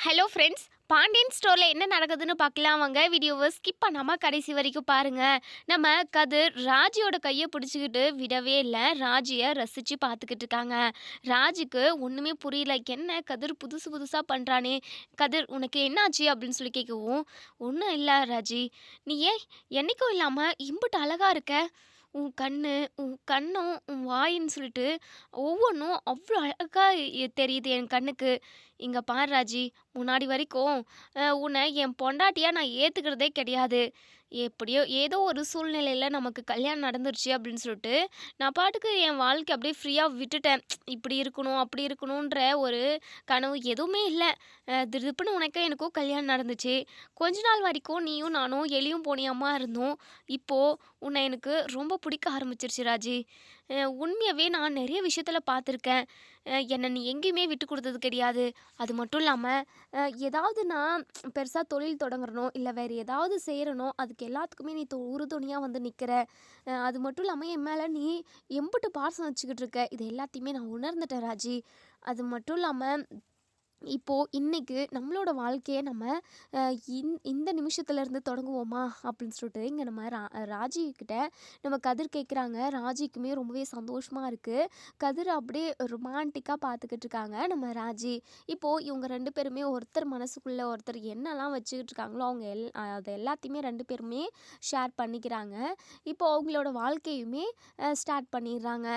Hello friends. Pandian ஸ்டோரில் என்ன நடக்குதுன்னு பார்க்கலாம் வாங்க. வீடியோவை ஸ்கிப் பண்ணாமல் கடைசி வரைக்கும் பாருங்கள். நம்ம கதிர் ராஜியோட கையை பிடிச்சிக்கிட்டு விடவே இல்லை. ராஜியை ரசித்து பார்த்துக்கிட்டு இருக்காங்க. ராஜுக்கு ஒன்றுமே புரியல. என்ன கதிர் புதுசு புதுசாக பண்ணுறானே, கதிர் உனக்கு என்னாச்சு அப்படின்னு சொல்லி கேட்கவும், ஒன்றும் இல்லை ராஜி, நீ ஏன் என்னைக்கும் இல்லாமல் இம்புட்டு அழகாக இருக்க, உன் கண்ணு, உன் கண்ணும், உன் வாயின்னு சொல்லிட்டு ஒவ்வொன்றும் அவ்வளோ அழகாக தெரியுது என் கண்ணுக்கு. இங்கே பார் ராஜி, முன்னாடி வரைக்கும் உன்னை என் பொண்டாட்டியாக நான் ஏற்றுக்கிறதே கிடையாது. எப்படியோ ஏதோ ஒரு சூழ்நிலையில் நமக்கு கல்யாணம் நடந்துருச்சு அப்படின்னு சொல்லிட்டு நான் பாட்டுக்கு என் வாழ்க்கை அப்படியே ஃப்ரீயாக விட்டுட்டேன். இப்படி இருக்கணும் அப்படி இருக்கணுன்ற ஒரு கனவு எதுவுமே இல்லை. திருப்புன்னு உனக்கும் எனக்கும் கல்யாணம் நடந்துச்சு. கொஞ்ச நாள் வரைக்கும் நீயும் நானும் எலியும் போனியம்மா இருந்தோம். இப்போது உன்னை எனக்கு ரொம்ப பிடிக்க ஆரம்பிச்சிருச்சு ராஜி. உண்மையாகவே நான் நிறைய விஷயத்தில் பார்த்துருக்கேன். என்னை நீ எங்கேயுமே விட்டு கொடுத்தது கிடையாது. அது மட்டும் இல்லாமல் ஏதாவது நான் பெருசாக தொழில் தொடங்குறனோ இல்லை வேறு ஏதாவது செய்கிறனோ அதுக்கு எல்லாத்துக்குமே நீ உறுதுணையாக வந்து நிற்கிற. அது மட்டும் இல்லாமல் என் மேலே நீ எம்புட்டு பாசம் வச்சுக்கிட்டு இருக்க. இது எல்லாத்தையுமே நான் உணர்ந்துட்டேன் ராஜி. அது மட்டும் இல்லாமல் இப்போது இன்றைக்கு நம்மளோட வாழ்க்கையை நம்ம இந்த நிமிஷத்துலேருந்து தொடங்குவோமா அப்படின்னு சொல்லிட்டு இங்கே நம்ம ராஜிக்கிட்ட நம்ம கதிர் கேட்குறாங்க. ராஜிக்குமே ரொம்பவே சந்தோஷமாக இருக்குது. கதிர் அப்படியே ரொமான்டிக்காக பார்த்துக்கிட்டு இருக்காங்க நம்ம ராஜி. இப்போது இவங்க ரெண்டு பேருமே ஒருத்தர் மனசுக்குள்ளே ஒருத்தர் என்னெல்லாம் வச்சுக்கிட்டு இருக்காங்களோ அவங்க அது எல்லாத்தையுமே ரெண்டு பேருமே ஷேர் பண்ணிக்கிறாங்க. இப்போது அவங்களோட வாழ்க்கையுமே ஸ்டார்ட் பண்ணிடுறாங்க.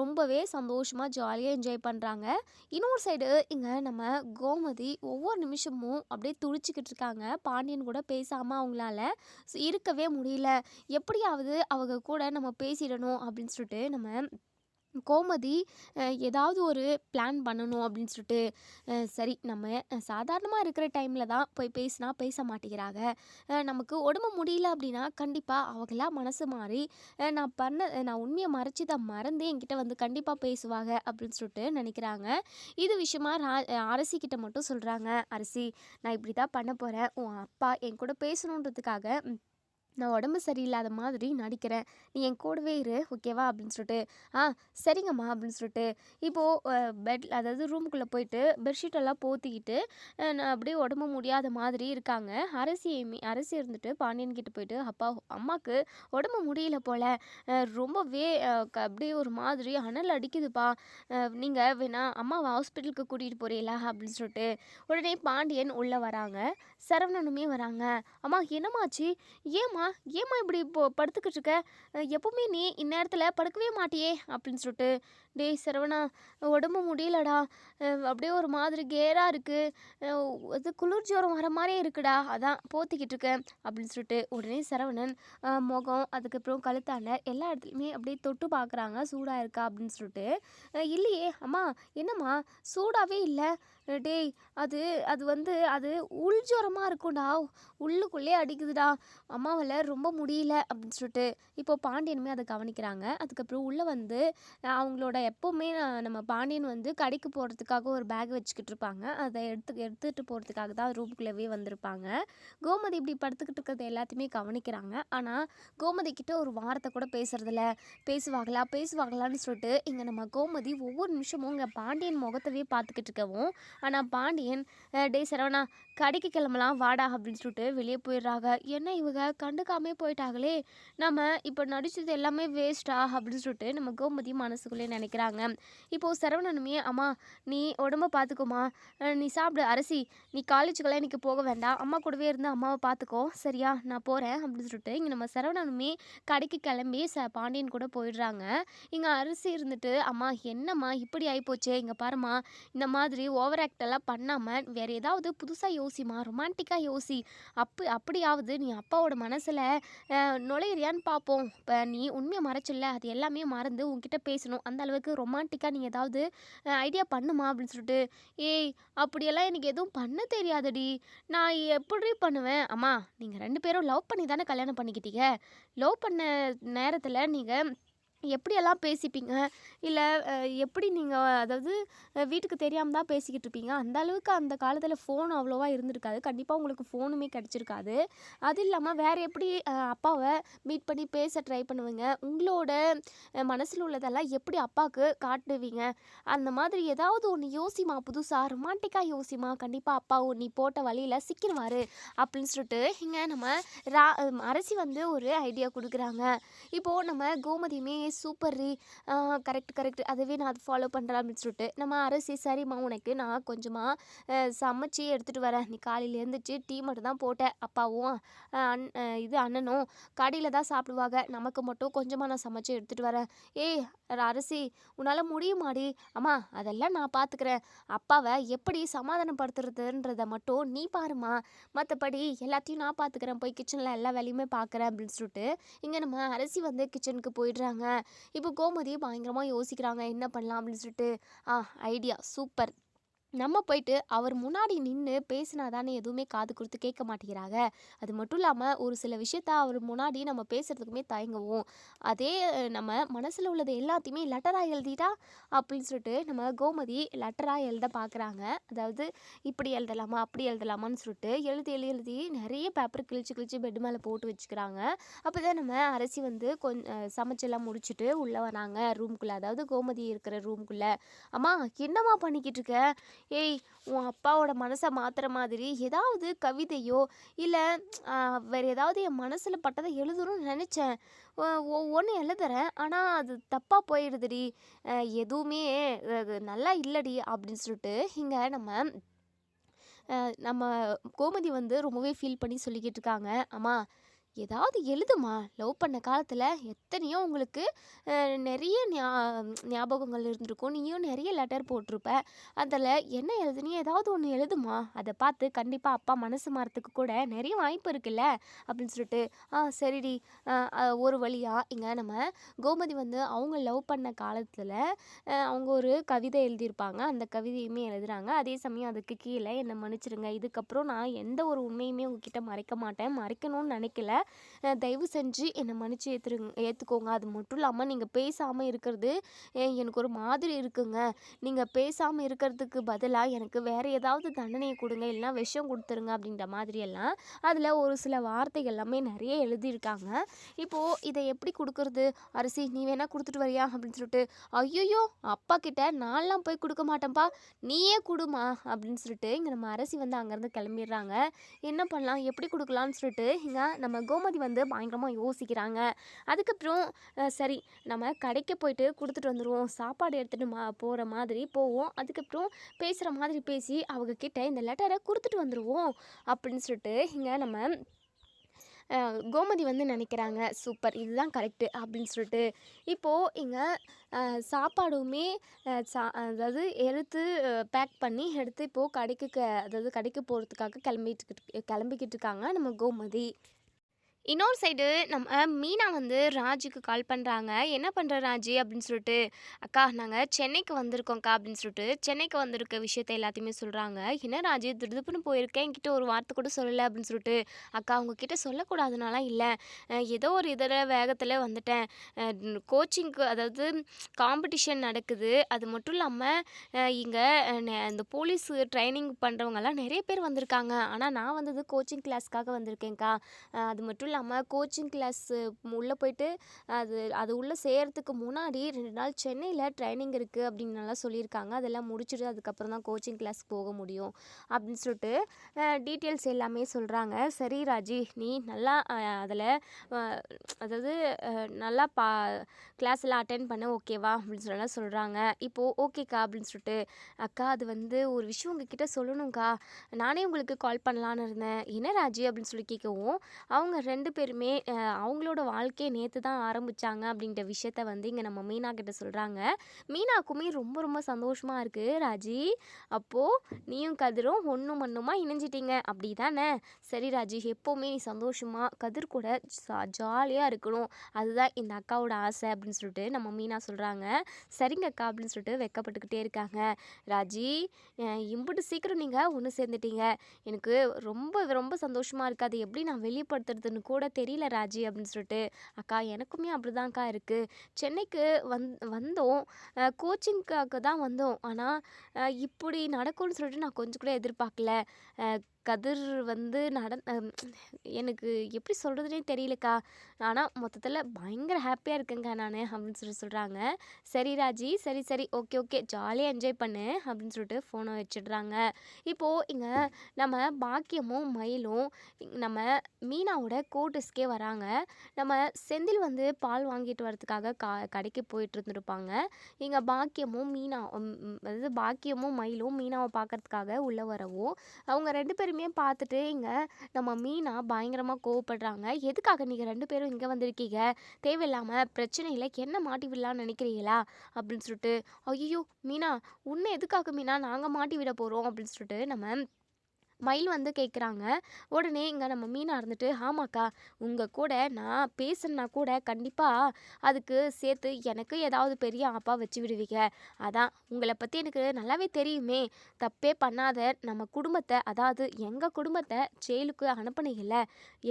ரொம்பவே சந்தோஷமாக ஜாலியாக என்ஜாய் பண்ணுறாங்க. இன்னொரு சைடு இங்கே நம்ம கோமதி ஒவ்வொரு நிமிஷமும் அப்படியே துடிச்சிக்கிட்டு இருக்காங்க. பாண்டியன் கூட பேசாமல் அவங்களால இருக்கவே முடியல. எப்படியாவது அவங்க கூட நம்ம பேசிடணும் அப்படின்னு சொல்லிட்டு நம்ம கோமதி ஏதாவது ஒரு பிளான் பண்ணணும் அப்படின்னு சொல்லிட்டு சரி நம்ம சாதாரணமாக இருக்கிற டைமில் தான் போய் பேசினா பேச மாட்டேங்கிறாங்க. நமக்கு உடம்பு முடியல அப்படின்னா கண்டிப்பாக அவங்களாம் மனசு மாறி நான் உண்மையை மறைச்சி தான் மறந்தே என்கிட்ட வந்து கண்டிப்பாக பேசுவாங்க அப்படின்னு சொல்லிட்டு நினைக்கிறாங்க. இது விஷயமா அரசிக்கிட்ட மட்டும் சொல்கிறாங்க. அரசி, நான் இப்படி தான் பண்ண போகிறேன். உன் அப்பா என் கூட பேசணுன்றதுக்காக நான் உடம்பு சரியில்லாத மாதிரி நடிக்கிறேன். நீ என் கூடவே இரு, ஓகேவா அப்படின்னு சொல்லிட்டு, ஆ சரிங்கம்மா அப்படின்னு சொல்லிட்டு இப்போது அதாவது ரூமுக்குள்ளே போயிட்டு பெட்ஷீட்டெல்லாம் போத்திக்கிட்டு நான் அப்படியே உடம்பு முடியாத மாதிரி இருக்காங்க. அரசி இருந்துட்டு பாண்டியன் கிட்ட போயிட்டு, அப்பா அம்மாவுக்கு உடம்பு முடியல போல், ரொம்பவே அப்படியே ஒரு மாதிரி அனல் அடிக்குதுப்பா, நீங்கள் வேணா அம்மாவை ஹாஸ்பிட்டலுக்கு கூட்டிகிட்டு போகிறீங்களா அப்படின்னு சொல்லிட்டு உடனே பாண்டியன் உள்ளே வராங்க. சரவணனுமே வராங்க. அம்மா என்னம்மாச்சு, ஏம்மா ஏம்மா இப்படி இப்போ படுத்துக்கிட்டு இருக்க, எப்பவுமே நீ இந்நேரத்தில் படுக்கவே மாட்டியே அப்படின்னு சொல்லிட்டு, டேய் சரவணா, உடம்பு முடியலடா, அப்படியே ஒரு மாதிரி கேராக இருக்குது, அது குளிர் ஜுரம் வர மாதிரியே இருக்குடா, அதான் போத்திக்கிட்டு இருக்கேன் அப்படின்னு சொல்லிட்டு உடனே சரவணன் முகம் அதுக்கப்புறம் கழுத்தாண்ட எல்லா இடத்துலையுமே அப்படியே தொட்டு பார்க்குறாங்க. சூடாக இருக்கா அப்படின்னு சொல்லிட்டு, இல்லையே அம்மா, என்னம்மா சூடாகவே இல்லை, டேய் அது அது வந்து அது உள் ஜுரமாக இருக்கும்டா, உள்ளுக்குள்ளே அடிக்குதுடா, அம்மாவால் ரொம்ப முடியல அப்படின்னு சொல்லிட்டு இப்போ பாண்டியனுமே அதை கவனிக்கிறாங்க. அதுக்கப்புறம் உள்ளே வந்து அவங்களோட எப்போவுமே நம்ம பாண்டியன் வந்து கடைக்கு போகிறதுக்காக ஒரு பேக் வச்சுக்கிட்டு இருப்பாங்க. அதை எடுத்துகிட்டு போகிறதுக்காக தான் ரூமுக்குள்ளேவே வந்திருப்பாங்க. கோமதி இப்படி படுத்துக்கிட்டு இருக்கிறது எல்லாத்தையுமே கவனிக்கிறாங்க. ஆனால் கோமதி கிட்ட ஒரு வார்த்தை கூட பேசுறதில்ல. பேசுவாங்களான்னு சொல்லிட்டு இங்கே நம்ம கோமதி ஒவ்வொரு நிமிஷமும் இங்கே பாண்டியன் முகத்தவே பார்த்துக்கிட்டு இருக்கவும், ஆனால் பாண்டியன் டே சரவணா, கடைக்கு கிளம்பலாம் வாடா அப்படின்னு சொல்லிட்டு வெளியே போயிடுறாங்க. என்ன இவங்க கண்டுக்காமே போயிட்டாங்களே, நம்ம இப்போ நடிச்சது எல்லாமே வேஸ்ட்டா அப்படின்னு சொல்லிட்டு நம்ம கோமதி மனசுக்குள்ளே நினைக்கிறாங்க. இப்போது சரவணனுமே, அம்மா நீ உடம்ப பார்த்துக்கோமா, நீ சாப்பிடு அரசி, நீ காலேஜுக்கெல்லாம் இன்றைக்கி போக வேண்டாம், அம்மா கூடவே இருந்து அம்மாவை பார்த்துக்கோ சரியா, நான் போகிறேன் அப்படின்னு சொல்லிட்டு இங்கே நம்ம சரவணனுமே கடைக்கு கிளம்பி பாண்டியன் கூட போயிடுறாங்க. இங்கே அரசி இருந்துட்டு, அம்மா என்னம்மா இப்படி ஆகிப்போச்சே, இங்கே பாரும்மா, இந்த மாதிரி ஓவர் ஆக்ட் எல்லாம் பண்ணாமல் வேறு ஏதாவது புதுசாக யோசிமா, ரொமான்டிக்காக யோசி, அப்படியாவது நீ அப்பாவோட மனசில் நுழையிறியான்னு பார்ப்போம். இப்போ நீ உண்மையை மறைச்சில்ல, அது எல்லாமே மறந்து உன்கிட்ட பேசணும், அந்த அளவுக்கு ரொமான்டிக்காக நீ ஏதாவது ஐடியா பண்ணுமா அப்படின்னு சொல்லிட்டு, ஏய் அப்படியெல்லாம் எனக்கு எதுவும் பண்ண தெரியாதடி, நான் எப்படி பண்ணுவேன், அம்மா நீங்கள் ரெண்டு பேரும் லவ் பண்ணி தானே கல்யாணம் பண்ணிக்கிட்டீங்க, லவ் பண்ண நேரத்தில் நீங்கள் எப்படியெல்லாம் பேசிப்பீங்க? இல்ல எப்படி நீங்க அதாவது வீட்டுக்கு தெரியாம தான் பேசிக்கிட்டு இருப்பீங்க. அந்த அளவுக்கு அந்த காலத்தில ஃபோன் அவ்வளவா இருந்திருக்காது. கண்டிப்பா உங்களுக்கு ஃபோனுமே கிடைச்சிருக்காது. அது இல்லாம வேற எப்படி அப்பாவ மீட் பண்ணி பேச ட்ரை பண்ணுவீங்க? உங்களோட மனசுல உள்ளதெல்லாம் எப்படி அப்பாக்கு காட்டுவீங்க? அந்த மாதிரி ஏதாவது ஒண்ணு யோசிம்மா புதுசா, ரொமான்டிக்கா யோசிம்மா. கண்டிப்பா அப்பா நீ போட்ட வழியில சிக்கிருவாரு அப்படின்னு சொல்லிட்டு இங்க நம்ம ரா அரசி வந்து ஒரு ஐடியா குடுக்குறாங்க. இப்போ நம்ம கோமதியுமே சூப்பர் ரீ கரெக்ட் கரெக்ட் அதுவே நான் அது ஃபாலோ பண்ணுறேன் அப்படின்னு சொல்லிட்டு நம்ம அரசி சரிம்மா உனக்கு நான் கொஞ்சமாக சமைச்சு எடுத்துகிட்டு வரேன். நீ காலையில் எழுந்திரிச்சு டீ மட்டும் தான் போட்டேன். அப்பாவும் இது அண்ணனும் கடையில் தான் சாப்பிடுவாங்க. நமக்கு மட்டும் கொஞ்சமாக நான் சமைச்சு எடுத்துகிட்டு வரேன். ஏய் அரசி உன்னால் முடியுமாடி? அம்மா அதெல்லாம் நான் பார்த்துக்கிறேன். அப்பாவை எப்படி சமாதானப்படுத்துறதுன்றதை மட்டும் நீ பாருமா. மற்றபடி எல்லாத்தையும் நான் பார்த்துக்கிறேன். போய் கிச்சனில் எல்லா வேலையுமே பார்க்குறேன் அப்படின்னு சொல்லிட்டு இங்கே நம்ம அரசி வந்து கிச்சனுக்கு போயிடுறாங்க. இப்போ கோமதி பயங்கரமா யோசிக்கிறாங்க என்ன பண்ணலாம் அப்படின்னு சொல்லிட்டு. Idea super. நம்ம போயிட்டு அவர் முன்னாடி நின்று பேசினா தானே எதுவுமே காது கொடுத்து கேட்க மாட்டேங்கிறாங்க. அது மட்டும் இல்லாமல் ஒரு சில விஷயத்த அவர் முன்னாடி நம்ம பேசுறதுக்குமே தயங்குவோம். அதே நம்ம மனசில் உள்ளது எல்லாத்தையுமே லெட்டராக எழுதிட்டா அப்படின்னு சொல்லிட்டு நம்ம கோமதி லெட்டராக எழுத பார்க்குறாங்க. அதாவது இப்படி எழுதலாமா அப்படி எழுதலாமான்னு சொல்லிட்டு எழுதி எழுதி எழுதி நிறைய பேப்பர் கிழிச்சு கிழிச்சு பெட் மேலே போட்டு வச்சுக்கிறாங்க. அப்போ தான் நம்ம அரசி வந்து கொஞ்சம் சமைச்செல்லாம் முடிச்சுட்டு உள்ளே வராங்க ரூம்குள்ளே. அதாவது கோமதி இருக்கிற ரூம்குள்ளே. அம்மா என்னம்மா பண்ணிக்கிட்டு இருக்க? ஏய் உன் அப்பாவோட மனசை மாத்துற மாதிரி ஏதாவது கவிதையோ இல்லை வேற ஏதாவது என் மனசில் பட்டதை எழுதணும்னு நினச்சேன். ஒவ்வொன்று எழுதுறேன் ஆனால் அது தப்பாக போயிடுதுடி. எதுவுமே நல்லா இல்லடி அப்படின்னு சொல்லிட்டு இங்கே நம்ம கோமதி வந்து ரொம்பவே ஃபீல் பண்ணி சொல்லிக்கிட்டு இருக்காங்க. அம்மா ஏதாவது எழுதுமா. லவ் பண்ண காலத்தில் எத்தனையோ உங்களுக்கு நிறைய ஞாபகங்கள் இருந்திருக்கும். நீயும் நிறைய லெட்டர் போட்டிருப்ப. அதில் என்ன எழுதுனியோ ஏதாவது ஒன்று எழுதுமா. அதை பார்த்து கண்டிப்பாக அப்பா மனசு மாறத்துக்கு கூட நிறைய வாய்ப்பு இருக்குல்ல அப்படின்னு சொல்லிட்டு. சரிடி. ஒரு வழியாக இங்கே நம்ம கோமதி வந்து அவங்க லவ் பண்ண காலத்தில் அவங்க ஒரு கவிதை எழுதியிருப்பாங்க. அந்த கவிதையுமே எழுதுகிறாங்க. அதே சமயம் அதுக்கு கீழே என்னை மன்னிச்சிடுங்க. இதுக்கப்புறம் நான் எந்த ஒரு உண்மையுமே உங்ககிட்ட மறைக்க மாட்டேன். மறைக்கணும்னு நினைக்கல. தயவு செஞ்சு என்னை மன்னிச்சு ஏற்றுக்கோங்க. அது மட்டும் இல்லாமல் நீங்கள் பேசாமல் இருக்கிறது எனக்கு ஒரு மாதிரி இருக்குங்க. நீங்கள் பேசாமல் இருக்கிறதுக்கு பதிலாக எனக்கு வேறு ஏதாவது தண்டனையை கொடுங்க, இல்லைனா விஷம் கொடுத்துருங்க அப்படின்ற மாதிரியெல்லாம் அதில் ஒரு சில வார்த்தைகள் எல்லாமே நிறைய எழுதியிருக்காங்க. இப்போது இதை எப்படி கொடுக்குறது? அரசி நீ வேணா கொடுத்துட்டு வரியா அப்படின்னு சொல்லிட்டு. ஐயோ அப்பா கிட்ட நான்லாம் போய் கொடுக்க மாட்டேன்ப்பா, நீயே கொடுமா அப்படின்னு சொல்லிட்டு இங்கே நம்ம அரசி வந்து அங்கேருந்து கிளம்பிடுறாங்க. என்ன பண்ணலாம் எப்படி கொடுக்கலான்னு சொல்லிட்டு இங்கே நம்ம கோமதி வந்து பயங்கரமாக யோசிக்கிறாங்க. அதுக்கப்புறம் சரி நம்ம கடைக்கு போயிட்டு கொடுத்துட்டு வந்துடுவோம். சாப்பாடு எடுத்துகிட்டு போகிற மாதிரி போவோம். அதுக்கப்புறம் பேசுகிற மாதிரி பேசி அவங்கக்கிட்ட இந்த லெட்டரை கொடுத்துட்டு வந்துடுவோம் அப்படின்னு சொல்லிட்டு இங்கே நம்ம கோமதி வந்து நினைக்கிறாங்க. சூப்பர் இதுதான் கரெக்டு அப்படின்னு சொல்லிட்டு. இப்போது இங்கே சாப்பாடுமே அதாவது எடுத்து பேக் பண்ணி எடுத்து இப்போது அதாவது கடைக்கு போகிறதுக்காக கிளம்பிக்கிட்டு இருக்காங்க நம்ம கோமதி. இன்னொரு சைடு நம்ம மீனா வந்து ராஜுக்கு கால் பண்ணுறாங்க. என்ன பண்ணுற ராஜி அப்படின்னு சொல்லிட்டு. அக்கா நாங்கள் சென்னைக்கு வந்திருக்கோங்க்கா அப்படின்னு சொல்லிட்டு சென்னைக்கு வந்திருக்க விஷயத்த எல்லாத்தையுமே சொல்கிறாங்க. என்ன ராஜி திடுதுப்புன்னு போயிருக்கேன், என்கிட்ட ஒரு வார்த்தை கூட சொல்லலை அப்படின்னு சொல்லிட்டு. அக்கா உங்ககிட்ட சொல்லக்கூடாதுனாலாம் இல்லை, ஏதோ ஒரு இதில் வேகத்தில் வந்துட்டேன். கோச்சிங்க்கு அதாவது காம்படிஷன் நடக்குது. அது மட்டும் இல்லாமல் இங்கே இந்த போலீஸ் ட்ரைனிங் பண்ணுறவங்கெல்லாம் நிறைய பேர் வந்திருக்காங்க. ஆனால் நான் வந்தது கோச்சிங் கிளாஸ்க்காக வந்திருக்கேன்க்கா. அது மட்டும் இல்லாமல் கோச்சிங் கிளாஸ் உள்ளே போயிட்டு அது உள்ளே சேர்கிறதுக்கு முன்னாடி 2 நாள் சென்னையில் ட்ரைனிங் இருக்குது அப்படின்னுலாம் சொல்லியிருக்காங்க. அதெல்லாம் முடிச்சுட்டு அதுக்கப்புறம் தான் கோச்சிங் கிளாஸ் போக முடியும் அப்படின்னு சொல்லிட்டு டீட்டெயில்ஸ் எல்லாமே சொல்கிறாங்க. சரி ராஜி நீ நல்லா அதில் அதாவது நல்லா கிளாஸ் எல்லாம் அட்டென்ட் பண்ண ஓகேவா அப்படின்னு சொல்லலாம் சொல்கிறாங்க. இப்போது ஓகேக்கா அப்படின்னு சொல்லிட்டு. அக்கா அது வந்து ஒரு விஷயம் உங்ககிட்ட சொல்லணும்க்கா, நானே உங்களுக்கு கால் பண்ணலான்னு இருந்தேன். என்ன ராஜி அப்படின்னு சொல்லி கேட்கவும் அவங்க 2 பேருமே அவங்களோட வாழ்க்கையை நேற்று தான் ஆரம்பித்தாங்க அப்படின்ற விஷயத்த வந்து இங்கே நம்ம மீனா கிட்ட சொல்கிறாங்க. மீனாக்குமே ரொம்ப ரொம்ப சந்தோஷமாக இருக்குது. ராஜி அப்போது நீயும் கதிரும் ஒன்றும் மண்ணுமா இணைஞ்சிட்டீங்க அப்படி தானே? சரி ராஜி எப்போவுமே நீ சந்தோஷமாக கதிர் கூட ஜாலியாக இருக்கணும், அதுதான் இந்த அக்காவோட ஆசை அப்படின்னு சொல்லிட்டு நம்ம மீனா சொல்கிறாங்க. சரிங்க அக்கா அப்படின்னு சொல்லிட்டு வெக்கப்பட்டுக்கிட்டே இருக்காங்க. ராஜி இம்புட்டு சீக்கிரம் நீங்கள் ஒன்று சேர்ந்துட்டீங்க, எனக்கு ரொம்ப ரொம்ப சந்தோஷமாக இருக்குது. அதை எப்படி நான் வெளிப்படுத்துறதுன்னு கூட தெரியல ராஜி அப்படின்னு சொல்லிட்டு. அக்கா எனக்குமே அப்படிதான்க்கா இருக்கு. சென்னைக்கு வந்தோம். கோச்சிங்க்காக தான் வந்தோம். ஆனா இப்படி நடக்கும்னு சொல்லிட்டு நான் கொஞ்சம் கூட எதிர்பார்க்கல. அ கதிர் வந்து எனக்கு எப்படி சொல்றதுன்னே தெரியலக்கா. ஆனா மொத்தத்துல பயங்கர ஹாப்பியா இருக்கேங்க நானு அப்படின்னு சொல்றாங்க. சரி ராஜி, சரி சரி, ஓகே ஓகே, ஜாலியா என்ஜாய் பண்ணு அப்படின்னு சொல்லிட்டு ஃபோனை வச்சிடுறாங்க. இப்போ இங்க நம்ம பாக்கியமும் மயிலும் நம்ம மீனாவோட கோர்ட்டர்ஸ்க்கே வராங்க. நம்ம செந்தில் வந்து பால் வாங்கிட்டு வரதுக்காக கடைக்கு போயிட்டு இருந்திருப்பாங்க. இங்க பாக்கியமும் அதாவது பாக்கியமும் மயிலும் மீனாவை பார்க்கறதுக்காக உள்ள வரவும், அவங்க 2 பேருமே பார்த்துட்டு இங்க நம்ம மீனா பயங்கரமா கோவப்படுறாங்க. எதுக்காக நீங்க 2 பேரும் இங்க வந்திருக்கீங்க? தேவையில்லாம பிரச்சனையில என்ன மாட்டி விடலாம்னு நினைக்கிறீங்களா? அப்படின்னு சொல்லிட்டு, ஐயோ மீனா, உன்னை எதுக்காக மீனா நாங்க மாட்டி விட போறோம் அப்படின்னு சொல்லிட்டு நம்ம மயில் வந்து கேட்குறாங்க. உடனே இங்கே நம்ம மீனா இருந்துட்டு, ஆமாக்கா, உங்கள் கூட நான் பேசுனா கூட கண்டிப்பாக அதுக்கு சேர்த்து எனக்கு ஏதாவது பெரிய ஆப்பா வச்சு விடுவீங்க. அதான் உங்களை பற்றி எனக்கு நல்லாவே தெரியுமே. தப்பே பண்ணாத நம்ம குடும்பத்தை, அதாவது எங்கள் குடும்பத்தை ஜெயிலுக்கு அனுப்புனீங்கல்ல,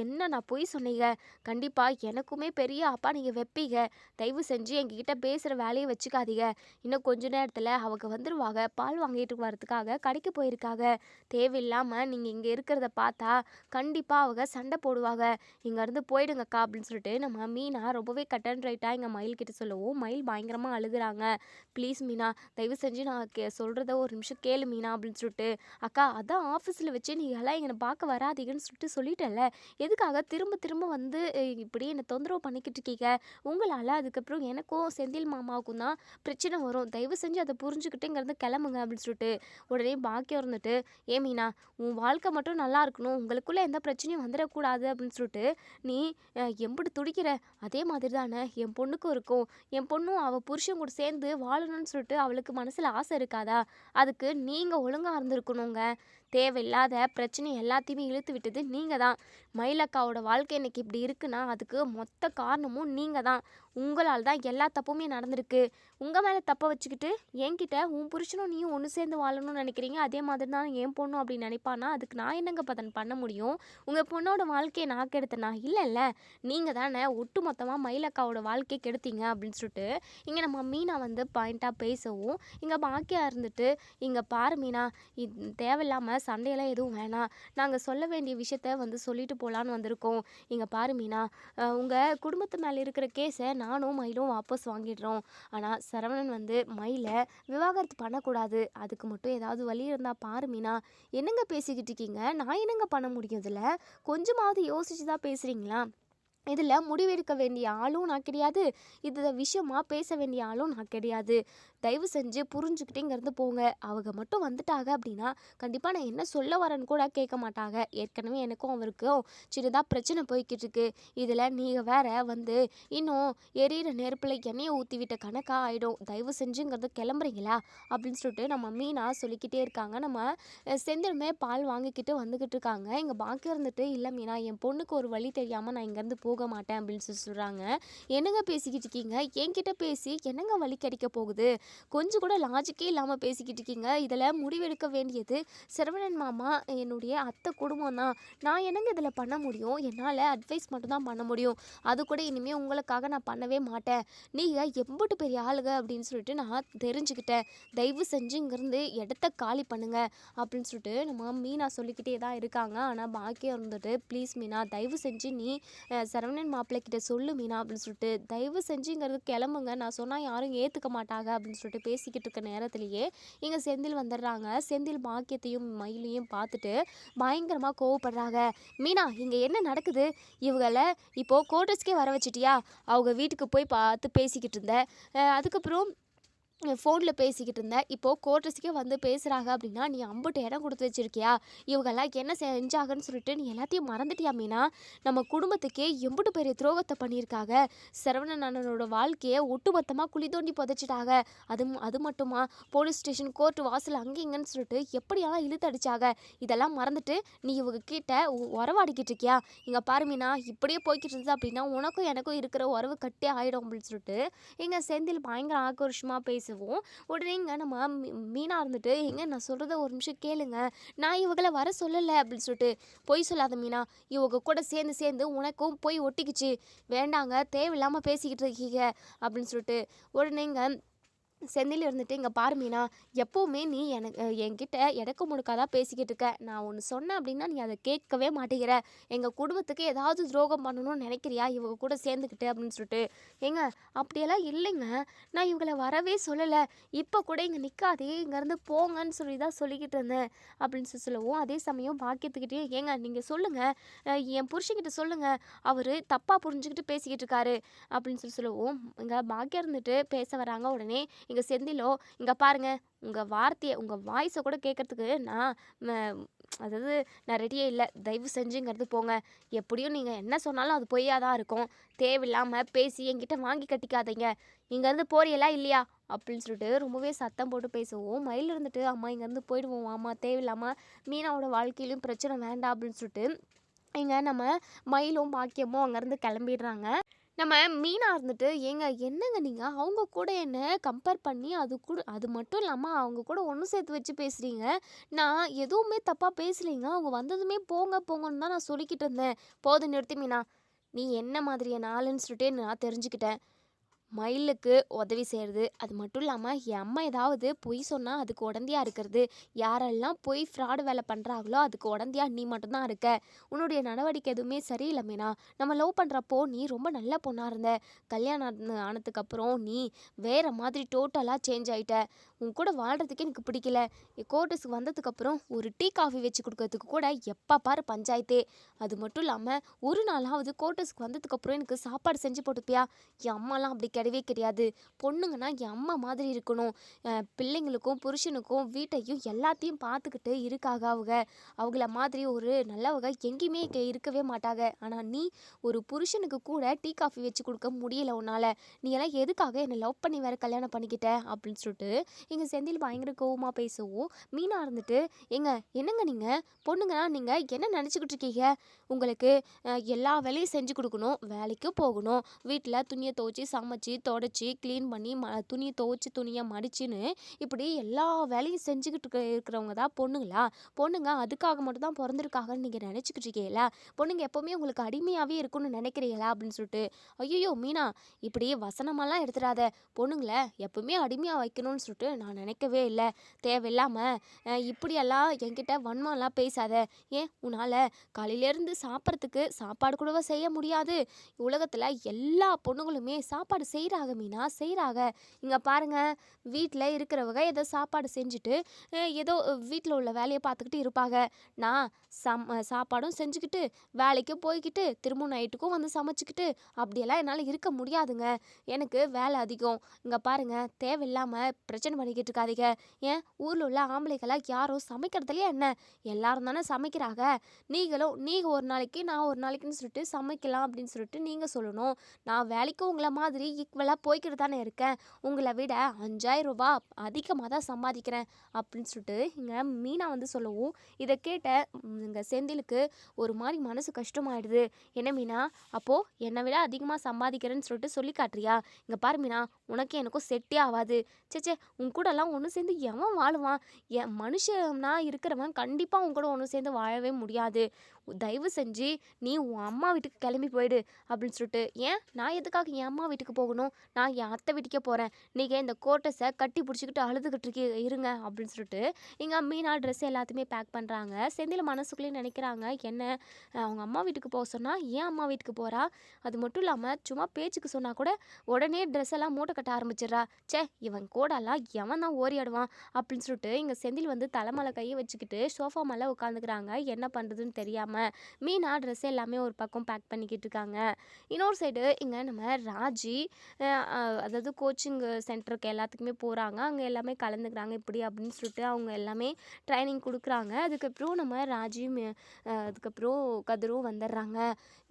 என்ன நான் பொய் சொன்னீங்க. கண்டிப்பாக எனக்குமே பெரிய ஆப்பா நீங்கள் வைப்பீங்க. தயவு செஞ்சு எங்ககிட்ட பேசுகிற வேலையை வச்சுக்காதீங்க. இன்னும் கொஞ்ச நேரத்தில் அவங்க வந்துடுவாங்க. பால் வாங்கிட்டு வரதுக்காக கடைக்கு போயிருக்காங்க. தேவையில்லாமல் நீங்கள் இங்கே இருக்கிறத பார்த்தா கண்டிப்பாக அவங்க சண்டை போடுவாங்க. இங்கேருந்து போயிடுங்கக்கா அப்படின்னு சொல்லிட்டு நம்ம மீனா ரொம்பவே கட் அண்ட் ரைட்டாக எங்கள் மயில் கிட்ட சொல்லவும், மயில் பயங்கரமாக அழுகுறாங்க. ப்ளீஸ் மீனா, தயவு செஞ்சு நான் சொல்கிறத ஒரு நிமிஷம் கேளு மீனா அப்படின்னு சொல்லிட்டு. அக்கா, அதான் ஆஃபீஸில் வச்சு நீங்கள் எல்லாம் என்னை பார்க்க வராதீங்கன்னு சொல்லிட்டு சொல்லிட்டேன்ல, எதுக்காக திரும்ப திரும்ப வந்து இப்படி என்னை தொந்தரவு பண்ணிக்கிட்டு இருக்கீங்க? உங்களால் அதுக்கப்புறம் எனக்கும் செந்தில் மாமாவுக்கும் தான் பிரச்சனை வரும். தயவு செஞ்சு அதை புரிஞ்சுக்கிட்டு இங்கேருந்து கிளம்புங்க அப்படின்னு சொல்லிட்டு. உடனே பாக்கியம் இருந்துட்டு, ஏ மீனா, உன் வாழ்க்கை மட்டும் நல்லா இருக்கணும், உங்களுக்குள்ளே எந்த பிரச்சனையும் வந்துடக்கூடாது அப்படின்னு சொல்லிட்டு நீ எம்புட்டு துடிக்கிற, அதே மாதிரி தானே என் பொண்ணுக்கும் இருக்கும். என் பொண்ணும் அவள் புருஷன் கூட சேர்ந்து வாழணும்னு சொல்லிட்டு அவளுக்கு மனசில் ஆசை இருக்காதா? அதுக்கு நீங்கள் ஒழுங்காக இருந்திருக்கணுங்க. தேவையில்லாத பிரச்சனை எல்லாத்தையுமே இழுத்து விட்டது நீங்கள் தான். மயிலக்காவோட வாழ்க்கை இன்னைக்கு இப்படி இருக்குன்னா அதுக்கு மொத்த காரணமும் நீங்கள் தான். உங்களால் தான் எல்லா தப்புமே நடந்திருக்கு. உங்கள் மேலே தப்பை வச்சுக்கிட்டு என்கிட்ட உன் புருஷனும் நீயும் ஒன்று சேர்ந்து வாழணும்னு நினைக்கிறீங்க. அதே மாதிரி தான் என் பொண்ணும் அப்படி நினைப்பானா? அதுக்கு நான் என்னங்க பண்ண முடியும்? உங்கள் பொண்ணோட வாழ்க்கையை நான் கெடுத்தனா? இல்லைல்ல, நீங்கள் தானே ஒட்டு மொத்தமாக மயிலக்காவோட வாழ்க்கையை கெடுத்தீங்க அப்படின்னு சொல்லிட்டு இங்கே நம்ம மீனா வந்து பாயிண்ட்டாக பேசவும், இங்கே பாக்கியா இருந்துட்டு, இங்கே பாரு மீனா, தேவையில்லாமல் சண்டையெல்லாம் எதுவும் வேணாம். நாங்கள் சொல்ல வேண்டிய விஷயத்த வந்து சொல்லிட்டு போகலான்னு வந்திருக்கோம். இங்கே பாரு மீனா, உங்கள் குடும்பத்து மேலே இருக்கிற கேஸை நானும் மயிலும் வாபஸ் வாங்கிடுறோம். ஆனால் சரவணன் வந்து மயிலை விவாகரத்து பண்ணக்கூடாது. அதுக்கு மட்டும் ஏதாவது வழி இருந்தால் பாரு மீனா. என்னங்க பேசிக்கிட்டு இருக்கீங்க? நான் என்னங்க பண்ண முடியும் இதில்? கொஞ்சமாவது யோசிச்சு தான் பேசுகிறீங்களா? இதில் முடிவெடுக்க வேண்டிய ஆளும் நான் கிடையாது. இது விஷயமா பேச வேண்டிய ஆளும் நான் கிடையாது. தயவு செஞ்சு புரிஞ்சுக்கிட்டு இங்கேருந்து போங்க. அவங்க மட்டும் வந்துட்டாங்க அப்படின்னா கண்டிப்பாக நான் என்ன சொல்ல வரேன்னு கூட கேட்க மாட்டாங்க. ஏற்கனவே எனக்கும் அவருக்கும் சின்னதாக பிரச்சனை போய்கிட்டு இருக்கு. இதில் நீங்கள் வேற வந்து இன்னும் எரியிற நெருப்பில் எண்ணெயை ஊற்றி விட்ட கணக்காக ஆகிடும். தயவு செஞ்சுங்கிறது கிளம்புறீங்களா அப்படின்னு சொல்லிட்டு நம்ம மீனா சொல்லிக்கிட்டே இருக்காங்க. நம்ம செந்திலுமே பால் வாங்கிக்கிட்டு வந்துக்கிட்டு இருக்காங்க. இங்கே பாக்கி இருந்துட்டு, இல்லை மீனா, என் பொண்ணுக்கு ஒரு வழி தெரியாமல் நான் இங்கேருந்து போக மாட்டேன் அப்படின்னு சொல்கிறாங்க. என்னங்க பேசிக்கிட்டு இருக்கீங்க? என்கிட்ட பேசி என்னங்க வழி கிடைக்க போகுது? கொஞ்சம் கூட லாஜிக்கே இல்லாமல் பேசிக்கிட்டு இருக்கீங்க. இதில் முடிவெடுக்க வேண்டியது சரவணன் மாமா, என்னுடைய அத்தை குடும்பம் தான். நான் என்னங்க இதில் பண்ண முடியும்? என்னால் அட்வைஸ் மட்டும் தான் பண்ண முடியும். அது கூட இனிமேல் உங்களுக்காக நான் பண்ணவே மாட்டேன். நீங்கள் எம்புட்டு பெரிய ஆளுங்க அப்படின்னு சொல்லிட்டு நான் தெரிஞ்சுக்கிட்டேன். தயவு செஞ்சு இங்கேருந்து இடத்த காலி பண்ணுங்க அப்படின்னு சொல்லிட்டு நம்ம மீனா சொல்லிக்கிட்டே தான் இருக்காங்க. ஆனால் பாக்கியம் இருந்துட்டு, ப்ளீஸ் மீனா, தயவு செஞ்சு நீ சரவணன் மாப்பிள்ளை கிட்ட சொல்லு மீனா அப்படின்னு சொல்லிட்டு, தயவு செஞ்சுங்கிறது கிளம்புங்க, நான் சொன்னால் யாரும் ஏற்றுக்க மாட்டாங்க அப்படின்னு சொல்லிட்டு பேசிக்கிட்டு இருக்க நேரத்திலேயே இங்கே செந்தில் வந்துடுறாங்க. செந்தில் பாக்கியத்தையும் மயிலையும் பார்த்துட்டு பயங்கரமாக கோவப்படுறாங்க. மீனா, இங்கே என்ன நடக்குது? இவங்களை இப்போது கோர்ட்டர்ஸ்க்கே வர வச்சிட்டியா? அவங்க வீட்டுக்கு போய் பார்த்து பேசிக்கிட்டு இருந்தேன். அதுக்கப்புறம் ஃபோனில் பேசிக்கிட்டு இருந்தேன். இப்போது கோர்ட்டர்ஸுக்கே வந்து பேசுகிறாங்க அப்படின்னா நீ அம்புட்டு இடம் கொடுத்து வச்சுருக்கியா? இவங்கெல்லாம் என்ன செஞ்சாங்கன்னு சொல்லிட்டு நீ எல்லாத்தையும் மறந்துட்டியா மீனா? நம்ம குடும்பத்துக்கே எம்புட்டு பெரிய துரோகத்தை பண்ணியிருக்காங்க. சரவணன் அண்ணனோட வாழ்க்கையை ஒட்டுமொத்தமாக குழி தோண்டி புதைச்சிட்டாங்க. அது மட்டுமா, போலீஸ் ஸ்டேஷன், கோர்ட்டு வாசல் அங்கே இங்கேன்னு சொல்லிட்டு எப்படியெல்லாம் இழுத்தடிச்சாங்க. இதெல்லாம் மறந்துட்டு நீ இவங்க கிட்ட உறவாடிக்கிட்டு இருக்கியா? இங்கே பாரு மீனா, இப்படியே போய்கிட்டு இருந்தது அப்படின்னா உனக்கும் எனக்கும் இருக்கிற உறவு கட்டே ஆகிடும் அப்படின்னு சொல்லிட்டு இங்கே செந்தில் பயங்கர ஆக்ரோஷமாக பேச பேசுவோம். உடனேங்க நம்ம மீனா இருந்துட்டு, "ஏங்க நான் சொல்றத ஒரு நிமிஷம் கேளுங்க. நான் இவங்கள வர சொல்லல" அப்படின்னு சொல்லிட்டு, "பொய் சொல்லாத மீனா. இவங்க கூட சேர்ந்து சேர்ந்து உனக்கும் போய் ஒட்டிக்கிச்சு. வேண்டாங்க தேவையில்லாம பேசிக்கிட்டு இருக்கீங்க" அப்படின்னு சொல்லிட்டு, உடனேங்க செந்தில் இருந்துட்டு, "இங்க பாரு மீனா, எப்பவுமே நீ எனக்கு என்கிட்ட எடக்கு முடக்கா பேசிக்கிட்டு இருக்க. நான் ஒன்று சொன்னேன் அப்படின்னா நீ அதை கேட்கவே மாட்டேங்கிற. எங்கள் குடும்பத்துக்கு ஏதாவது துரோகம் பண்ணணும்னு நினைக்கிறியா இவங்க கூட சேர்ந்துக்கிட்டு" அப்படின்னு சொல்லிட்டு, "ஏங்க அப்படியெல்லாம் இல்லைங்க. நான் இவங்கள வரவே சொல்லலை. இப்போ கூட இங்கே நிற்காதே, இங்கேருந்து போங்கன்னு சொல்லி தான் சொல்லிக்கிட்டு இருந்தேன்" அப்படின்னு சொல்லவும், அதே சமயம் பாக்கியத்துக்கிட்டே, "ஏங்க நீங்கள் சொல்லுங்கள், என் புருஷன்கிட்ட சொல்லுங்கள், அவர் தப்பாக புரிஞ்சுக்கிட்டு பேசிக்கிட்டு இருக்காரு" அப்படின்னு சொல்லவும், இங்கே பாக்கியம் இருந்துட்டு பேச வராங்க. உடனே இங்க செந்திலோ, "இங்க பாருங்க, உங்க வார்த்தைய உங்க வாய்ஸ கூட கேட்கறதுக்கு நான் ம அதாவது நான் ரெடியே இல்ல. தயவு செஞ்சு இங்கேருந்து போங்க. எப்படியும் நீங்க என்ன சொன்னாலும் அது பொய்யா தான் இருக்கும். தேவையில்லாம பேசி என்கிட்ட வாங்கி கட்டிக்காதீங்க. இங்கேருந்து போறீங்களா இல்லையா?" அப்படின்னு சொல்லிட்டு ரொம்பவே சத்தம் போட்டு பேசவும், மயில் இருந்துட்டு, "அம்மா இங்கேருந்து போயிடுவோம் வாம்மா. தேவையில்லாம மீனாவோட வாழ்க்கையிலும் பிரச்சனை வேண்டாம்" அப்படின்னு சொல்லிட்டு, இங்க நம்ம மயிலும் பாக்கியமும் அங்கேருந்து கிளம்பிடுறாங்க. நம்ம மீனா இருந்துட்டு, "ஏங்க என்னங்க நீங்க அவங்க கூட என்ன கம்பேர் பண்ணி அது மட்டும் இல்லாம அவங்க கூட ஒன்று சேர்த்து வச்சு பேசுறீங்க. நான் எதுவுமே தப்பா பேசலைங்க. அவங்க வந்ததுமே போங்க போங்கன்னு தான் நான் சொல்லிக்கிட்டு இருந்தேன்." "போதும் நிறுத்து மீனா. நீ என்ன மாதிரியான ஆளுன்னு சொல்லிட்டு நான் தெரிஞ்சுக்கிட்டேன். மயிலுக்கு உதவி செய்கிறது, அது மட்டும் இல்லாமல் என் அம்மா ஏதாவது பொய் சொன்னால் அதுக்கு உடந்தையாக இருக்கிறது, யாரெல்லாம் பொய் ஃப்ராடு வேலை பண்ணுறாங்களோ அதுக்கு உடந்தையாக நீ மட்டும்தான் இருக்க. உன்னுடைய நடவடிக்கை எதுவுமே சரியில்லை மீனா. நம்ம லவ் பண்ணுறப்போ நீ ரொம்ப நல்ல பொண்ணாக இருந்த. கல்யாணம் ஆனதுக்கப்புறம் நீ வேறு மாதிரி டோட்டலாக சேஞ்ச் ஆகிட்ட. உன் கூட வாழ்கிறதுக்கே எனக்கு பிடிக்கல. கோர்ட்டஸுக்கு வந்ததுக்கப்புறம் ஒரு டீ காஃபி வச்சு கொடுக்கறதுக்கு கூட எப்போ பாரு பஞ்சாயத்தே. அது மட்டும் இல்லாமல் ஒரு நாளாவது கோர்ட்டஸுக்கு வந்ததுக்கப்புறம் எனக்கு சாப்பாடு செஞ்சு போட்டுப்பியா? என் அம்மாலாம் அப்படி கிடையவே கிடையாது. பொண்ணுங்கன்னா என் அம்மா மாதிரி இருக்கணும். பிள்ளைங்களுக்கும் புருஷனுக்கும் வீட்டையும் எல்லாத்தையும் பார்த்துக்கிட்டு இருக்காக அவங்க. அவங்கள மாதிரி ஒரு நல்லவங்க எங்கேயுமே இருக்கவே மாட்டாங்க. ஆனால் நீ ஒரு புருஷனுக்கு கூட டீ காஃபி வச்சு கொடுக்க முடியல உன்னால். நீ எல்லாம் எதுக்காக என்னை லவ் பண்ணி வேற கல்யாணம் பண்ணிக்கிட்ட?" அப்படின்னு சொல்லிட்டு எங்கள் செந்தில் பயங்கர கோவமாக பேசவும், மீனா இருந்துட்டு, "ஏங்க என்னங்க நீங்கள் பொண்ணுங்கன்னா நீங்கள் என்ன நினச்சிக்கிட்டு இருக்கீங்க? உங்களுக்கு எல்லா வேலையும் செஞ்சு கொடுக்கணும், வேலைக்கு போகணும், வீட்டில் துணியை துவைச்சி சமைச்சி தொடச்சி க்ளீன் பண்ணி துணியை துவைச்சி துணியை மடிச்சின்னு இப்படி எல்லா வேலையும் செஞ்சுக்கிட்டு இருக்கிறவங்க தான் பொண்ணுங்களா? பொண்ணுங்க அதுக்காக மட்டும் தான் பிறந்திருக்காங்கன்னு நீங்கள் நினச்சிக்கிட்டு இருக்கீங்களா? பொண்ணுங்க எப்போவுமே உங்களுக்கு அடிமையாகவே இருக்குன்னு நினைக்கிறீங்களா?" அப்படின்னு சொல்லிட்டு, "ஐயோ மீனா, இப்படி வசனமெல்லாம் எடுத்துடாத. பொண்ணுங்களை எப்பவுமே அடிமையாக வைக்கணும்னு சொல்லிட்டு நான் நினைக்கவே இல்லை. தேவையில்லாமல் இப்படியெல்லாம் என்கிட்ட வன்மம்லாம் பேசாத. ஏன் உன்னால் காலையிலேருந்து சாப்பிட்றதுக்கு சாப்பாடு கூடவா செய்ய முடியாது? உலகத்தில் எல்லா பொண்ணுங்களுமே சாப்பாடு செய்கிறாங்க மீனா, செய்கிறாங்க. இங்கே பாருங்க, வீட்டில் இருக்கிறவங்க ஏதோ சாப்பாடு செஞ்சுட்டு ஏதோ வீட்டில் உள்ள வேலையை பார்த்துக்கிட்டு இருப்பாங்க. நான் சாப்பாடும் செஞ்சுக்கிட்டு வேலைக்கு போய்கிட்டு திரும்ப நைட்டுக்கும் வந்து சமைச்சிக்கிட்டு அப்படியெல்லாம் என்னால் இருக்க முடியாதுங்க. எனக்கு வேலை அதிகம். இங்கே பாருங்க, தேவையில்லாமல் பிரச்சனை பண்ணிக்கிட்டு இருக்காதீங்க. ஏன் ஊரில் உள்ள ஆம்பளைகளாக யாரும் சமைக்கிறதுலையே என்ன? எல்லாரும் தானே சமைக்கிறாங்க. நீங்கள் ஒரு நாளைக்கு நான் ஒரு நாளைக்குன்னு சொல்லிட்டு சமைக்கலாம் அப்படின்னு சொல்லிட்டு நீங்கள் சொல்லணும். நான் வேலைக்கு உங்களை மாதிரி ஈக்குவலாக போய்கிட்டு தானே இருக்கேன். உங்களை விட 5000 ரூபாய் அதிகமாக தான் சம்பாதிக்கிறேன்" அப்படின்னு சொல்லிட்டு இங்கே மீனா வந்து சொல்லவும், இதை கேட்ட இங்கே செந்திலுக்கு ஒரு மாதிரி மனசு கஷ்டமாயிடுது. "என்ன மீனா, அப்போது என்னை விட அதிகமாக சம்பாதிக்கிறேன்னு சொல்லிட்டு சொல்லி காட்டுறியா? இங்கே பாரு மீனா, உனக்கு எனக்கும் செட்டே ஆகாது. சேச்சே, உன் கூடலாம் ஒன்று சேர்ந்து எவன் வாழுவான்? என் மனுஷனா இருக்கிறவன் கண்டிப்பாக உன் கூட ஒன்று சேர்ந்து வாழவே முடியாது. தயவு செஞ்சு நீ உன் அம்மா வீட்டுக்கு கிளம்பி போயிடு" அப்படின்னு சொல்லிட்டு, "ஏன் நான் எதுக்காக என் அம்மா வீட்டுக்கு போகணும்? நான் என் அத்தை வீட்டுக்கே போகிறேன். நீங்கள் இந்த கோட்டஸை கட்டி பிடிச்சிக்கிட்டு அழுதுகிட்டு இருங்க" அப்படின்னு சொல்லிட்டு இங்கே மீனா ட்ரெஸ் எல்லாத்தையுமே பேக் பண்ணுறாங்க. செந்தில் மனசுக்குள்ளேயே நினைக்கிறாங்க, என்ன அவங்க அம்மா வீட்டுக்கு போக சொன்னால் ஏன் அம்மா வீட்டுக்கு போகிறா? அது மட்டும் இல்லாமல் சும்மா பேச்சுக்கு சொன்னால் கூட உடனே ட்ரெஸ் எல்லாம் மூட்டை கட்ட ஆரம்பிச்சிடுறா. ச்சே, இவன் கூடலாம் எவன் தான் ஓரியாடுவான் அப்படின்னு சொல்லிட்டு இங்கே செந்தில் வந்து தலைமலை கையை வச்சுக்கிட்டு சோஃபா மேலே உட்காந்துக்கிறாங்க. என்ன பண்ணுறதுன்னு தெரியாமல் மீனா ட்ரெஸ் எல்லாமே ஒரு பக்கம் பேக் பண்ணிக்கிட்டு இருக்காங்க. இன்னொரு சைடு இங்கே நம்ம ராஜி அதாவது கோச்சிங் சென்டருக்கு எல்லாத்துக்குமே போகிறாங்க. அங்கே எல்லாமே கலந்துக்கிறாங்க இப்படி அப்படின்னு சொல்லிட்டு அவங்க எல்லாமே ட்ரைனிங் கொடுக்குறாங்க. அதுக்கப்புறம் நம்ம ராஜியும் அதுக்கப்புறம் கதிரும் வந்துடுறாங்க.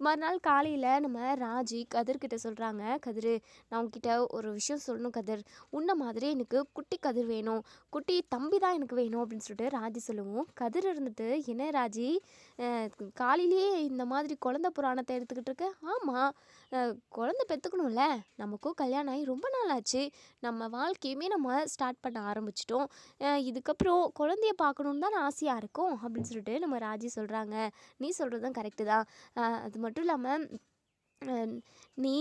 மறுநாள் காலையில் நம்ம ராஜி கதிர்கிட்ட சொல்கிறாங்க, "கதிர், நான் உங்ககிட்ட ஒரு விஷயம் சொல்லணும் கதிர். உன்ன மாதிரி எனக்கு குட்டி கதிர் வேணும். குட்டி தம்பி தான் எனக்கு வேணும்" அப்படின்னு சொல்லிட்டு ராஜி சொல்லுவோம். கதிர் இருந்துட்டு, "என்ன ராஜி, காலையிலேயே இந்த மாதிரி குழந்தை புராணத்தை எடுத்துக்கிட்டு இருக்க?" "ஆமாம், குழந்தை பெற்றுக்கணும்ல. நமக்கும் கல்யாணம் ஆகி ரொம்ப நாள் ஆச்சு. நம்ம வாழ்க்கையுமே நம்ம ஸ்டார்ட் பண்ண ஆரம்பிச்சிட்டோம். இதுக்கப்புறம் குழந்தைய பார்க்கணுன்னு தான் ஆசையா இருக்கும்." அப்படின்னு சொல்லிட்டு நம்ம ராஜி சொல்றாங்க. "நீ சொல்றதும் கரெக்ட்டு தான். அது மட்டும் இல்லாம அ நீ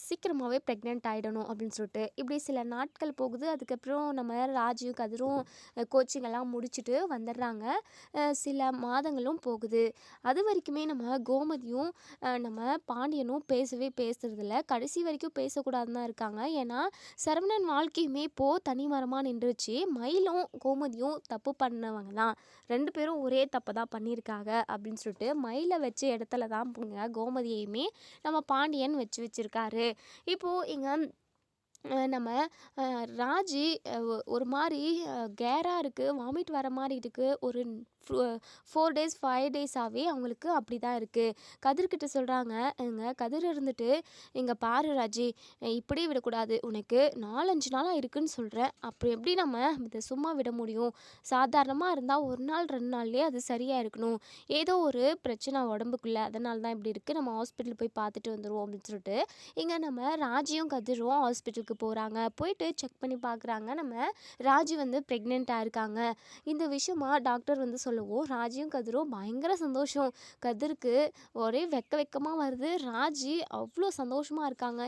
சீக்கிரமாவே பிரெக்னன்ட் ஆயிடணும்." அப்படின்னு சொல்லிட்டு இப்படி சில நாட்கள் போகுது. அதுக்கப்புறம் நம்ம ராஜியும் கதிரும் கோச்சிங் எல்லாம் முடிச்சுட்டு வந்துடுறாங்க. சில மாதங்களும் போகுது. அது வரைக்குமே நம்ம கோமதியும் நம்ம பாண்டியனும் பேசுறதில்ல. கடைசி வரைக்கும் பேசக்கூடாதுன்னு தான் இருக்காங்க. ஏன்னா சரவணன் வாழ்க்கையுமே இப்போது தனிமரமாக நின்றுச்சு. மயிலும் கோமதியும் தப்பு பண்ணவங்க தான். 2 பேரும் ஒரே தப்பு தான் பண்ணியிருக்காங்க அப்படின்னு சொல்லிட்டு மயிலை வச்ச இடத்துல தான் கோமதியையுமே நம்ம பாண்டியன் வச்சிருக்காரு. இப்போது இங்கே நம்ம ராஜி ஒரு மாதிரி கேராக இருக்குது, வாமிட் வர மாதிரி இருக்குது. ஒரு 4 டேஸ் 5 டேஸாகவே அவங்களுக்கு அப்படி தான் இருக்குது. கதிர்கிட்ட சொல்கிறாங்க. கதிர் இருந்துட்டு, "இங்கே பாரு ராஜி, இப்படி விடக்கூடாது. உனக்கு 4 5 நாளாக இருக்குன்னு சொல்கிறேன். அப்புறம் எப்படி நம்ம இதை சும்மா விட முடியும்? சாதாரணமாக இருந்தால் 1 நாள் 2 நாள்லேயே அது சரியாக இருக்கணும். ஏதோ ஒரு பிரச்சனை உடம்புக்குள்ளே, அதனால தான் இப்படி இருக்குது. நம்ம ஹாஸ்பிட்டல் போய் பார்த்துட்டு வந்துடுவோம்." அப்படின்னு சொல்லிட்டு இங்கே நம்ம ராஜியும் கதிரும் ஹாஸ்பிட்டலுக்கு போகிறாங்க. போயிட்டு செக் பண்ணி பார்க்குறாங்க. நம்ம ராஜி வந்து ப்ரெக்னெண்ட்டாக இருக்காங்க. இந்த விஷயமா டாக்டர் வந்து சொல்லவும் ராஜியும் கதிரும் பயங்கர சந்தோஷம். கதிருக்கு ஒரே வெக்கமாக வருது. ராஜி அவ்வளோ சந்தோஷமாக இருக்காங்க.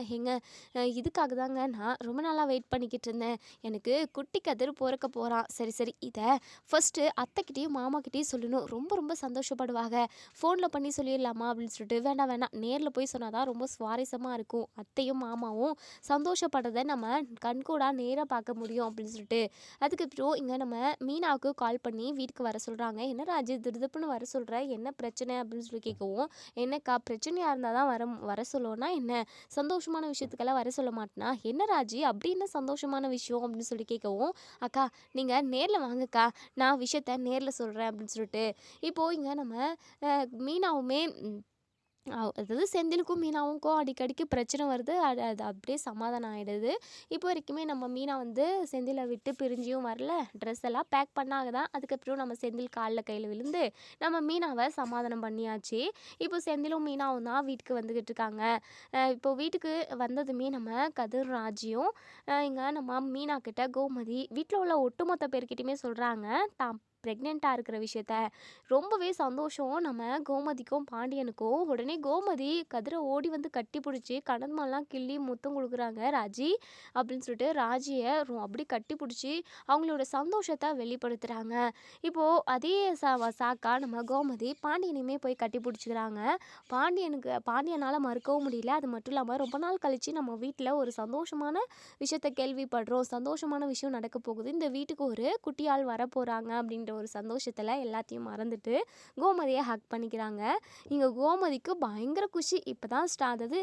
இதுக்காக தாங்க நான் ரொம்ப நாளாக வெயிட் பண்ணிக்கிட்டு இருந்தேன். எனக்கு குட்டி கதிர் பிறக்க போகிறான். சரி இதை ஃபஸ்ட்டு அத்தைக்கிட்டேயும் மாமாக்கிட்டேயும் சொல்லணும். ரொம்ப ரொம்ப சந்தோஷப்படுவாங்க. ஃபோனில் பண்ணி சொல்லிடலாமா அப்படின்னு சொல்லிட்டு, வேண்டாம் நேரில் போய் சொன்னால் தான் ரொம்ப சுவாரஸ்யமாக இருக்கும். அத்தையும் மாமாவும் சந்தோஷப்படுறதை நம்ம கண்கூடாக நேராக பார்க்க முடியும் அப்படின்னு சொல்லிட்டு, அதுக்கப்புறம் இங்கே நம்ம மீனாவுக்கு கால் பண்ணி வீட்டுக்கு வர சொல்கிறாங்க. "என்ன ராஜு திடுதுப்புன்னு வர சொல்கிற, என்ன பிரச்சனை?" அப்படின்னு சொல்லி கேட்கவும், "என்னக்கா பிரச்சனையாக இருந்தால் தான் வர சொல்லுவோன்னா என்ன, சந்தோஷமான விஷயத்துக்கெல்லாம் வர சொல்ல மாட்டேனா? என்ன ராஜி அப்படி என்ன சந்தோஷமான விஷயம்?" அப்படின்னு சொல்லி கேட்கவும், "அக்கா நீங்கள் நேரில் வாங்கக்கா, நான் விஷயத்த நேரில் சொல்கிறேன்." அப்படின்னு சொல்லிட்டு இப்போது இங்கே நம்ம மீனாவுமே அதாவது செந்திலுக்கும் மீனாவுக்கும் அடிக்கடிக்கு பிரச்சனை வருது. அது அப்படியே சமாதானம் ஆகிடுது. இப்போ வரைக்குமே நம்ம மீனா வந்து செந்திலை விட்டு பிரிஞ்சியும் வரல. ட்ரெஸ் எல்லாம் பேக் பண்ணாங்க தான். அதுக்கப்புறம் நம்ம செந்தில் காலில் கையில் விழுந்து நம்ம மீனாவை சமாதானம் பண்ணியாச்சு. இப்போ செந்திலும் மீனாவும் தான் வீட்டுக்கு வந்துக்கிட்டு இருக்காங்க. இப்போ வீட்டுக்கு வந்ததுமே நம்ம கதிர் ராஜியும் இங்கே நம்ம மீனா கிட்ட கோமதி வீட்டில் உள்ள ஒட்டுமொத்த பேர்கிட்டையுமே சொல்கிறாங்க தான் ப்ரெக்னெண்ட்டாக இருக்கிற விஷயத்த. ரொம்பவே சந்தோஷம் நம்ம கோமதிக்கும் பாண்டியனுக்கும். உடனே கோமதி கதிரை ஓடி வந்து கட்டி பிடிச்சி கணன்மெல்லாம் கிள்ளி முத்தம் கொடுக்குறாங்க. "ராஜி" அப்படின்னு சொல்லிட்டு ராஜியை அப்படி கட்டி பிடிச்சி அவங்களோட சந்தோஷத்தை வெளிப்படுத்துகிறாங்க. இப்போது அதே சாக்கா நம்ம கோமதி பாண்டியனையுமே போய் கட்டி பிடிச்சிக்கிறாங்க. பாண்டியனால் மறுக்கவும் முடியல. அது மட்டும் இல்லாமல் ரொம்ப நாள் கழித்து நம்ம வீட்டில் ஒரு சந்தோஷமான விஷயத்தை கேள்விப்படுறோம். சந்தோஷமான விஷயம் நடக்க போகுது. இந்த வீட்டுக்கு ஒரு குட்டியாள் வரப்போகிறாங்க அப்படின்ற ஒரு சந்தோஷத்தில் எல்லாத்தையும் மறந்துட்டு கோமதியை ஹக் பண்ணிக்கிறாங்க. இங்கே கோமதிக்கு பயங்கர குஷி. இப்போ தான் அதாவது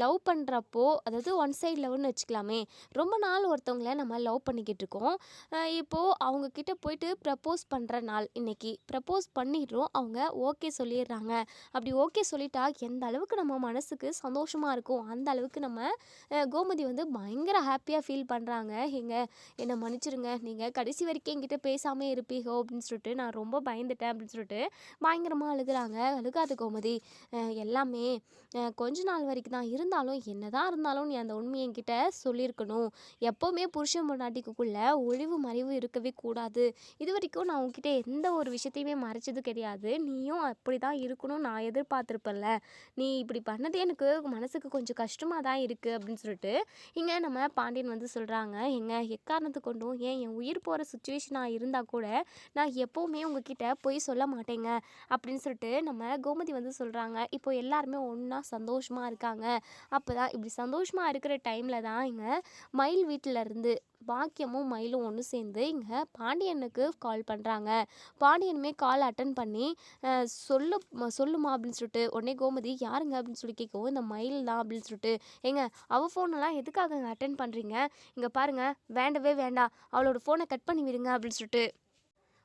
லவ் பண்ணுறப்போ, அதாவது ஒன் சைடு லவ்னு வச்சுக்கலாமே. ரொம்ப நாள் ஒருத்தவங்கள நம்ம லவ் பண்ணிக்கிட்டு இருக்கோம். இப்போது அவங்கக்கிட்ட போயிட்டு ப்ரப்போஸ் பண்ணுற நாள் இன்னைக்கு. ப்ரப்போஸ் பண்ணிடுறோம். அவங்க ஓகே சொல்லிடுறாங்க. அப்படி ஓகே சொல்லிட்டா எந்த அளவுக்கு நம்ம மனசுக்கு சந்தோஷமாக இருக்கும், அந்த அளவுக்கு நம்ம கோமதி வந்து பயங்கர ஹாப்பியாக ஃபீல் பண்ணுறாங்க. என்னை மன்னிச்சிருங்க, நீங்கள் கடைசி வரைக்கும் என்கிட்ட பேசாமல் இருப்பீங்கோ அப்படின்னு சொல்லிட்டு நான் ரொம்ப பயந்துட்டேன் அப்படின்னு சொல்லிட்டு பயங்கரமாக அழுகுறாங்க. "அழுகாத கோமதி, எல்லாமே கொஞ்ச நாள் வரைக்கும் தான். இருந்தாலும் என்னதான் இருந்தாலும் நீ அந்த உண்மையை என்கிட்ட சொல்லியிருக்கணும். எப்போவுமே புருஷன் பொண்டாட்டிக்குள்ள ஒளிவு மறைவு இருக்கவே கூடாது. இது வரைக்கும் நான் உன்கிட்ட எந்த ஒரு விஷயத்தையுமே மறைச்சது கிடையாது. நீயும் அப்படி தான் இருக்கணும் நான் எதிர்பார்த்துருப்பேன்ல. நீ இப்படி பண்ணது எனக்கு மனசுக்கு கொஞ்சம் கஷ்டமாக தான் இருக்குது." அப்படின்னு சொல்லிட்டு இங்கே நம்ம பாண்டியன் வந்து சொல்கிறாங்க. எக்காரணத்து கொண்டும் என் உயிர் போகிற சுச்சுவேஷனாக இருந்தால் கூட நான் எப்போவுமே உங்ககிட்ட பொய் சொல்ல மாட்டேங்க அப்படின்னு சொல்லிட்டு நம்ம கோமதி வந்து சொல்கிறாங்க. இப்போ எல்லாருமே ஒன்றா சந்தோஷமாக இருக்காங்க. அப்போ தான் இப்படி சந்தோஷமாக இருக்கிற டைமில் தான் இங்கே மயில் வீட்டில் இருந்து பாக்கியமும் மயிலும் ஒன்று சேர்ந்து இங்கே பாண்டியனுக்கு கால் பண்ணுறாங்க. பாண்டியனுமே கால் அட்டன் பண்ணி சொல்லுமா அப்படின்னு சொல்லிட்டு உடனே கோமதி யாருங்க அப்படின்னு சொல்லி கேட்கவும், "இந்த மயில் தான்" அப்படின்னு சொல்லிட்டு, அவள் ஃபோனெல்லாம் எதுக்காக அட்டன் பண்ணுறீங்க? இங்கே பாருங்கள், வேண்டவே வேண்டாம், அவளோட ஃபோனை கட் பண்ணி விடுங்க அப்படின்னு சொல்லிட்டு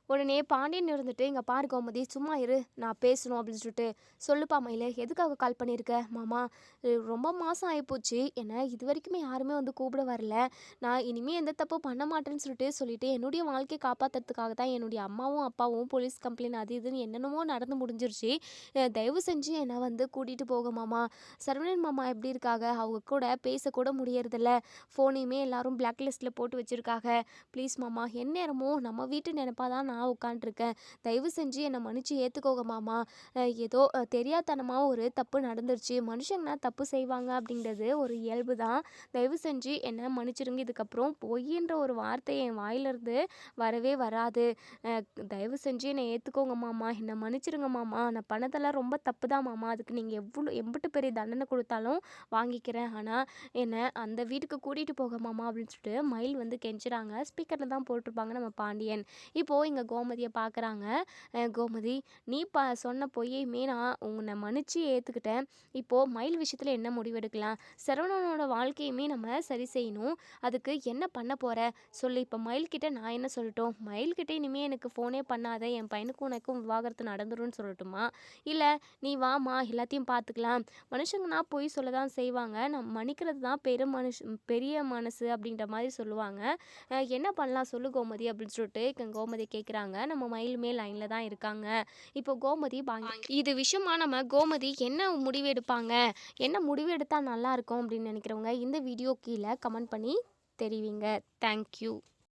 உடனே பாண்டியன் இருந்துட்டு, "இங்க பாரு கோமதி, சும்மா இரு, நான் பேசணும்" அப்படின்னு சொல்லிட்டு. "சொல்லுப்பா மயிலு, எதுக்காக கால் பண்ணியிருக்க?" "மாமா, ரொம்ப மாதம் ஆகிப்போச்சு, என்னை இது வரைக்குமே யாருமே வந்து கூப்பிட வரல. நான் இனிமேல் எந்த தப்பும் பண்ண மாட்டேன்னு சொல்லிட்டு என்னுடைய வாழ்க்கையை காப்பாற்றுறதுக்காக தான் என்னுடைய அம்மாவும் அப்பாவும் போலீஸ் கம்ப்ளைண்ட் அது இதுன்னு என்னென்னமோ நடந்து முடிஞ்சிருச்சு. தயவு செஞ்சு என்னை வந்து கூட்டிகிட்டு போக மாமா. சரவணன் மாமா எப்படி இருக்காங்க? அவங்க கூட பேசக்கூட முடியறதில்ல. ஃபோனையுமே எல்லாரும் பிளாக் லிஸ்ட்டில் போட்டு வச்சுருக்காங்க. ப்ளீஸ் மாமா, எந்நேரமும் நம்ம வீட்டு நினைப்பா தான் நான் உட்காண்ட்ருக்கேன். தயவு செஞ்சு என்னை மன்னிச்சு ஏற்றுக்கோங்க மாமா. ஏதோ தெரியாதனமாக ஒரு தப்பு நடந்துருச்சு. மனுஷங்கன்னா தப்பு செய்வாங்க அப்படிங்கிறது ஒரு இயல்பு தான். தயவு செஞ்சு என்னை மன்னிச்சிடுங்க. இதுக்கப்புறம் பொய்ன்ற ஒரு வார்த்தை என் வாயிலிருந்து வரவே வராது. தயவு செஞ்சு என்னை ஏற்றுக்கோங்க மாமா. என்னை மன்னிச்சிடுங்க மாமா. நான் பண்ணதெல்லாம் ரொம்ப தப்பு தான் மாமா. அதுக்கு நீங்கள் எம்பிட்டு பெரிய தண்டனை கொடுத்தாலும் வாங்கிக்கிறேன். ஆனால் என்னை அந்த வீட்டுக்கு கூட்டிகிட்டு போக மாமா அப்படின்னு சொல்லிட்டு மயில் வந்து கெஞ்சுறாங்க. ஸ்பீக்கரில் தான் போட்டிருப்பாங்க நம்ம பாண்டியன். இப்போது இங்கே கோமதியை பார்க்குறாங்க. கோமதி, நீ சொன்ன பொய்யுமே நான் உன்னை மன்னிச்சு ஏற்றுக்கிட்டேன். இப்போது மயில் விஷயத்தில் என்ன முடிவெடுக்கலாம்? சரவணனோட வாழ்க்கையுமே நம்ம சரி செய்யணும். அதுக்கு என்ன பண்ண போகிற சொல்லு. இப்போ மயில்கிட்ட நான் என்ன சொல்லட்டும்? மயில்கிட்ட இனிமேல் எனக்கு ஃபோனே பண்ணாத, என் பையனுக்கும் உனக்கும் விவாகரத்து நடந்துரும்னு சொல்லட்டுமா? இல்லை நீ வாமா, எல்லாத்தையும் பார்த்துக்கலாம். மனுஷங்கன்னா பொய் சொல்ல தான் செய்வாங்க. நம்ம மன்னிக்கிறது தான் பெரிய மனசு அப்படின்ற மாதிரி சொல்லுவாங்க. என்ன பண்ணலாம் சொல்லு கோமதி அப்படின்னு சொல்லிட்டு கோமதி கேட்குறாங்க. நம்ம மயிலுமே லைனில் தான் இருக்காங்க. இப்போ கோமதி இது விஷயமா நம்ம கோமதி என்ன முடிவு எடுப்பாங்க, என்ன முடிவு எடுத்தால் நல்லாயிருக்கும் அப்படின்னு நினைக்கிறவங்க இந்த வீடியோ கீழே கமெண்ட் பண்ணி தெரிவிங்க. தேங்க்யூ.